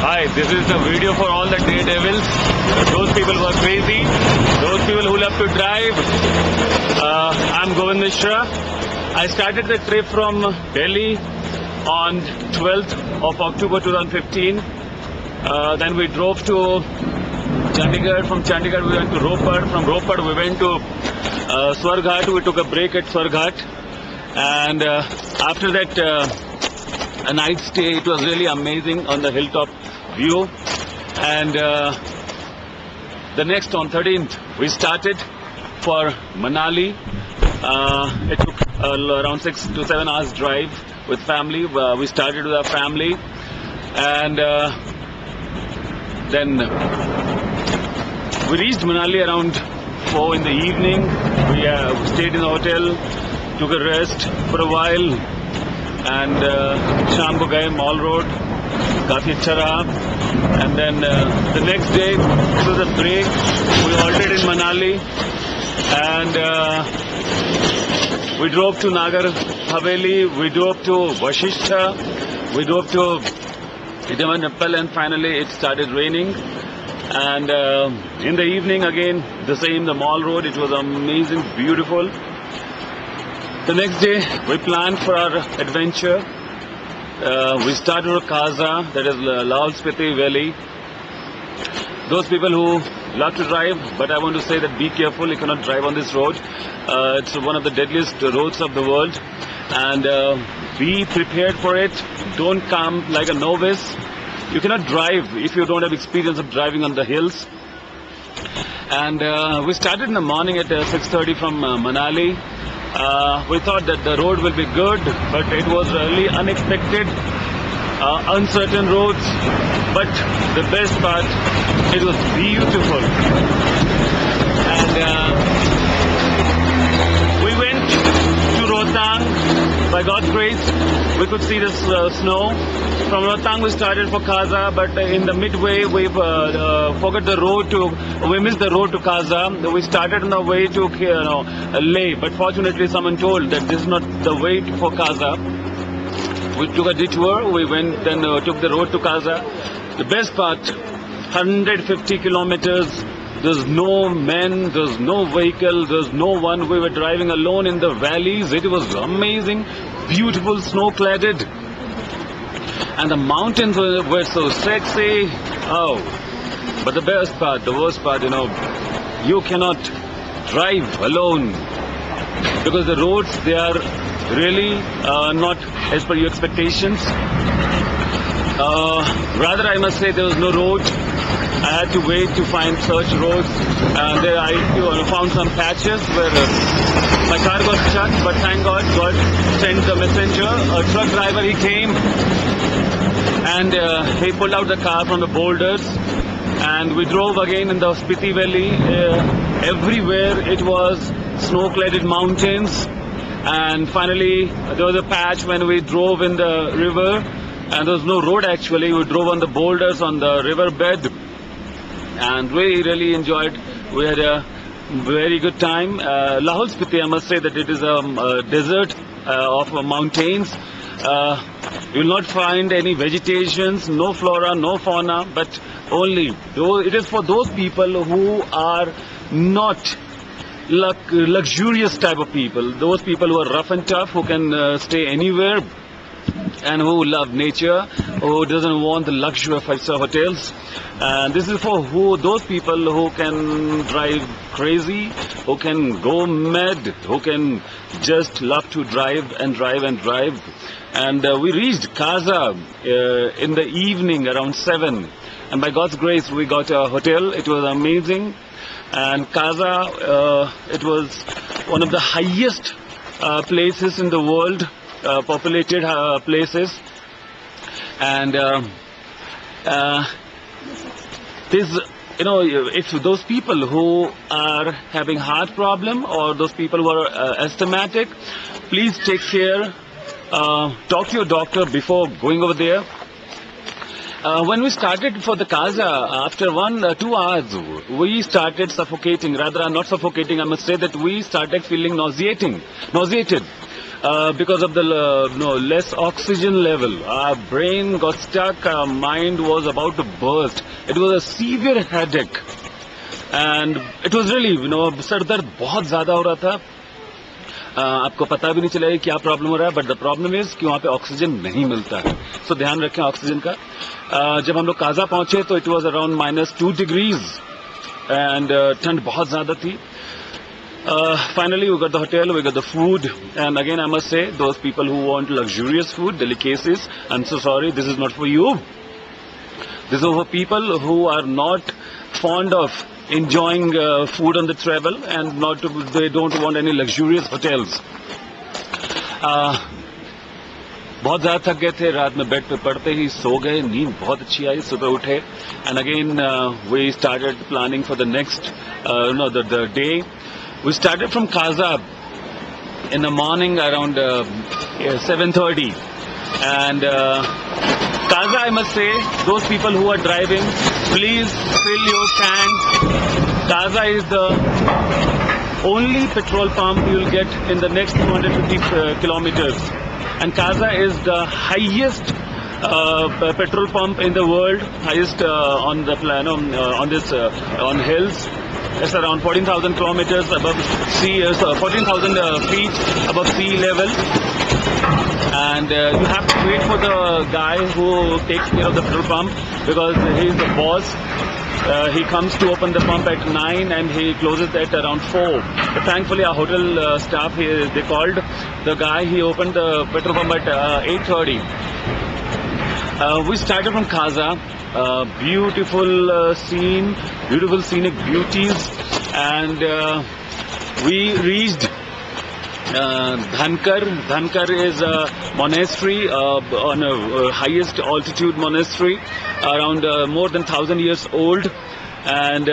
Hi, this is the video for all the daredevils, those people who are crazy, those people who love to drive. I'm Govind Mishra. I started the trip from Delhi on 12th of October 2015. Then we drove to Chandigarh. From Chandigarh we went to Ropar. From Ropar we went to Swarghat. We took a break at Swarghat. And after that a night stay, it was really amazing on the hilltop view. And the next on 13th we started for Manali. It took around 6 to 7 hours drive with family. We started with our family, and then we reached Manali around 4 in the evening. We stayed in the hotel, took a rest for a while, and शाम को गए Mall Road. काफी अच्छा रहा. And then the next day it was a break. We halted in Manali, and we drove to Nagar Haveli. We drove to Vashishtha. We drove to Idamaneppal, and finally it started raining. And in the evening again the same, the Mall Road. It was amazing, beautiful. The next day we planned for our adventure. We started with Kaza, that is Lahaul Spiti Valley. Those people who love to drive, but I want to say that be careful, you cannot drive on this road. It's one of the deadliest roads of the world, and be prepared for it. Don't come like a novice. You cannot drive if you don't have experience of driving on the hills. And we started in the morning at 6:30 from Manali. We thought that the road will be good, but it was really unexpected, uncertain roads. But the best part, it was beautiful. And we went to Rohtang. By God's grace, we could see the snow. From Rohtang we started for Kaza, but in the midway we forgot the road to. We missed the road to Kaza. We started on the way to Leh, but fortunately someone told that this is not the way for Kaza. We took a detour. We went, then took the road to Kaza. The best part, 150 kilometers. There's no men, there's no vehicle, there's no one. We were driving alone in the valleys. It was amazing, beautiful, snow-cladded. And the mountains were so sexy. Oh, but the best part, the worst part, you cannot drive alone, because the roads, they are really not as per your expectations. Rather, I must say there was no road. I had to wait to search roads, and there I found some patches where my car got stuck, but thank God, God sent the messenger. A truck driver, he came, and he pulled out the car from the boulders, and we drove again in the Spiti Valley. Everywhere it was snow-cladded mountains, and finally there was a patch when we drove in the river, and there was no road actually. We drove on the boulders on the river bed, and we really enjoyed. We had a very good time. Lahaul Spiti, I must say that it is a desert of mountains. You will not find any vegetations, no flora, no fauna, but only it is for those people who are not luxurious type of people. Those people who are rough and tough, who can stay anywhere, and who love nature, who doesn't want the luxury of 5-star hotels. And this is for those people who can drive crazy, who can go mad, who can just love to drive and drive and drive. And we reached Kaza in the evening around 7. And by God's grace, we got a hotel. It was amazing. And Kaza, it was one of the highest places in the world, populated places. And if those people who are having heart problem, or those people who are asthmatic, please take care. Talk to your doctor before going over there. When we started for the Kaza, after 2 hours, we started suffocating. Rather, not suffocating, I must say that we started feeling nauseated. because of the less oxygen level. Our brain got stuck, our mind was about to burst. It was a severe headache. And it was really, sir दर्द बहुत ज़्यादा हो रहा था. आपको पता भी नहीं चलेगा क्या प्रॉब्लम हो रहा है, बट द प्रॉब्लम इज कि वहाँ पे ऑक्सीजन नहीं मिलता है. सो ध्यान रखें ऑक्सीजन का. जब हम लोग काजा पहुंचे तो it was around -2 degrees and ठंड बहुत ज़्यादा थी. Finally, we got the hotel, we got the food, and again I must say, those people who want luxurious food, delicacies, I'm so sorry, this is not for you. This is for people who are not fond of enjoying food on the travel and they don't want any luxurious hotels. बहुत ज़्यादा थक गए थे, रात में bed पे पड़ते ही सो गए, नींद बहुत अच्छी आई, सुबह उठे, and again we started planning for the next the day. We started from Kaza in the morning around 7:30, and Kaza, I must say, those people who are driving, please fill your tanks. Kaza is the only petrol pump you will get in the next 250 kilometers, and Kaza is the highest petrol pump in the world, highest on the on hills. It's around 14,000 kilometers above sea, 14,000 feet above sea level. And you have to wait for the guy who takes care of the petrol pump because he is the boss. He comes to open the pump at 9 and he closes at around 4. But thankfully our hotel staff, they called the guy, he opened the petrol pump at 8:30. We started from Kaza. Beautiful scene, beautiful scenic beauties, and we reached Dhankar. Dhankar is a monastery on a highest altitude monastery, around more than 1,000 years old, and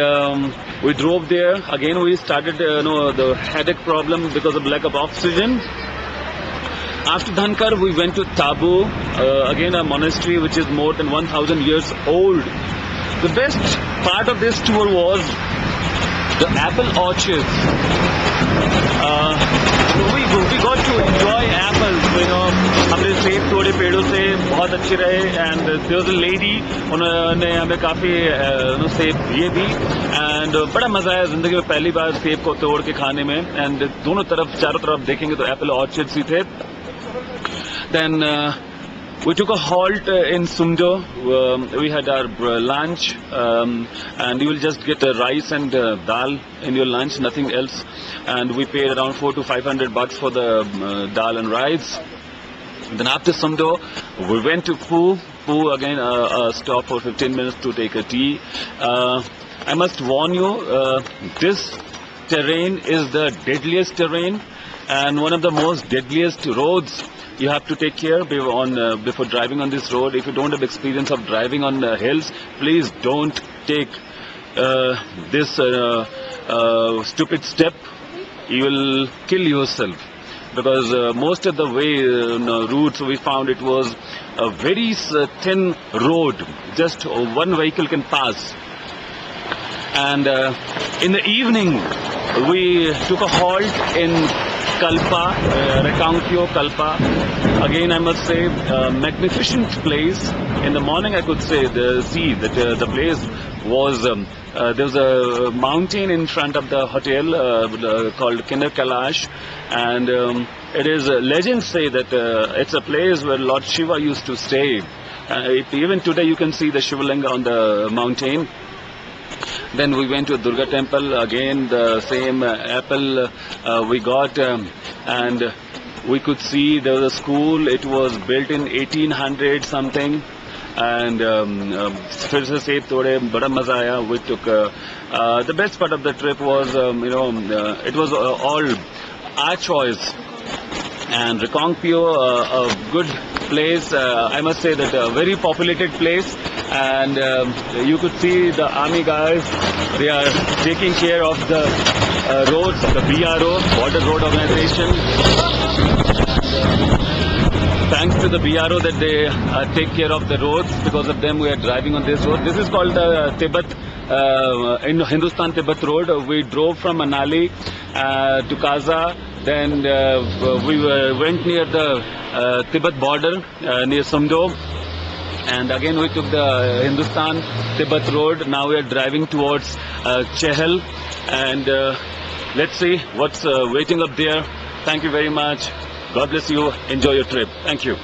we drove there. Again we started the headache problem because of lack of oxygen. After Dhankar, we went to Tabu, again a monastery which is more than 1,000 years old. The best part of this tour was the apple orchards. We got to enjoy apples, हमने सेब तोड़े पेड़ों से, बहुत अच्छे रहे, and there was a lady, उन्होंने हमें काफ़ी सेब दिए भी, and बड़ा मज़ा आया ज़िंदगी में पहली बार सेब को तोड़ के खाने में, and दोनों तरफ चारों तरफ देखेंगे तो एप्पल ऑर्चर्ड्स ही थे. Then we took a halt in Sumdo. We had our lunch, and you will just get rice and dal in your lunch, nothing else. And we paid around $400 to $500 for the dal and rice. Then after Sumdo, we went to Poo. Poo again, a stop for 15 minutes to take a tea. I must warn you, this terrain is the deadliest terrain and one of the most deadliest roads. You have to take care before driving on this road. If you don't have experience of driving on hills, please don't take this stupid step. You will kill yourself because most of the way routes we found, it was a very thin road. Just one vehicle can pass. And in the evening, we took a halt in Kalpa, Rekangkyo Kalpa. Again, I must say, magnificent place. In the morning, I could say the place was there was a mountain in front of the hotel called Kinder Kailash, and it is legends say that it's a place where Lord Shiva used to stay. Even today, you can see the Shivalinga on the mountain. Then we went to Durga temple, again the same apple we got, and we could see there was a school. It was built in 1800 something, and फिर से सेब तोड़े, बड़ा मजा आया. We took the best part of the trip was it was all our choice. And Rekangkyo, a good place, I must say that a very populated place, and you could see the army guys, they are taking care of the roads, the BRO, Border Road Organization. Thanks to the BRO that they take care of the roads. Because of them we are driving on this road. This is called the Tibet, Hindustan-Tibet road. We drove from Manali to Kaza. Then we went near the Tibet border near Sumdo. And again we took the Hindustan-Tibet road. Now we are driving towards Chehel. And let's see what's waiting up there. Thank you very much. God bless you. Enjoy your trip. Thank you.